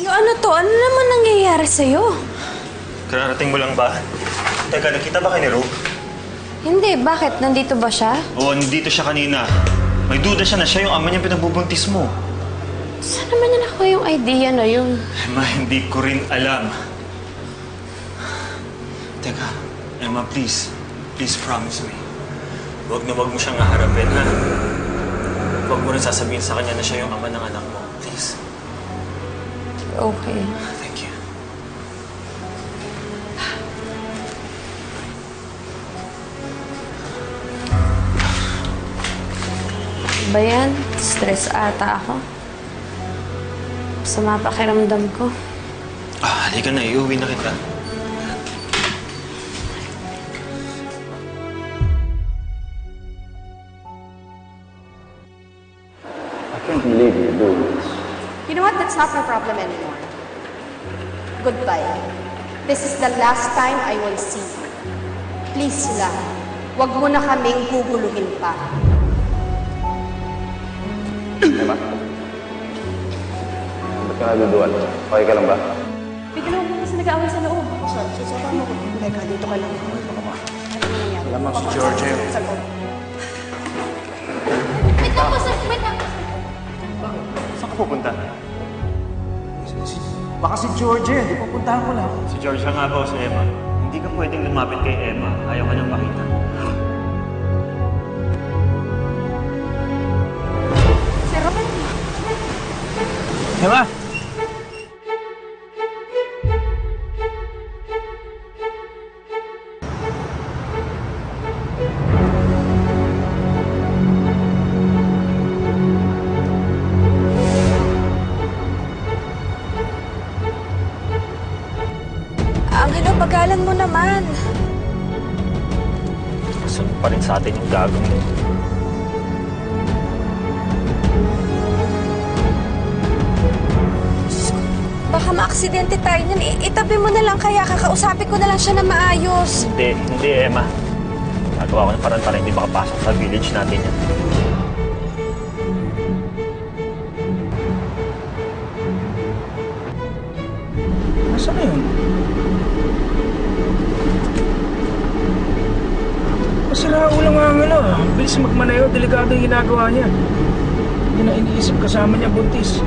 Ano to? Ano naman nangyayari sa'yo? Kararating mo lang ba? Teka, nakita ba kayo ni Ro? Hindi, bakit? Nandito ba siya? Oo, nandito siya kanina. May duda siya na siya yung ama niya pinagbubuntis mo. Saan naman niya nakuha yung idea na yun? Emma, hindi ko rin alam. Teka, Emma, please. Please promise me. Huwag na huwag mo siyang haharapin, ha? Huwag mo rin sasabihin sa kanya na siya yung ama ng anak mo. Please. Okay. Thank you. Ba yan? Stress ata ako. Sama pakiramdam ko. Halika na. Iuwi na kita. I can't believe you're doing this. You know what? That's not my problem anymore. Goodbye. This is the last time I will see you. Please lang, wag mo na kaming guguluhin pa. Emma? Ba't ka naduduan? Okay ka lang ba? May dalawa mo kasi nag-aaway sa loob. Sasama mo ko. Teka, dito ka lang. Ano nangyayari? Lamang si George. Sa loob. Wait lang po, sir. Wait lang. Saan ka pupunta? Baka si George di pupuntahan ko lang. Si George nga ba o si Emma? Hindi ka pwedeng lumapit kay Emma. Ayaw ka nang makita. Sir Robert. Emma! Angelo, pagalan mo naman. Gusto pa rin sa atin yung gagong mo. Baka maaksidente tayo niyan. Itabi mo na lang kaya. Kakausapin ko na lang siya na maayos. Hindi, Emma. Nagawa ko ng parang para hindi makapasok sa village natin yan. Nasaan na yun? Masira ulang nga ang bilis magmanayo, delikado yung ginagawa niya. Hindi na iniisip kasama niya buntis.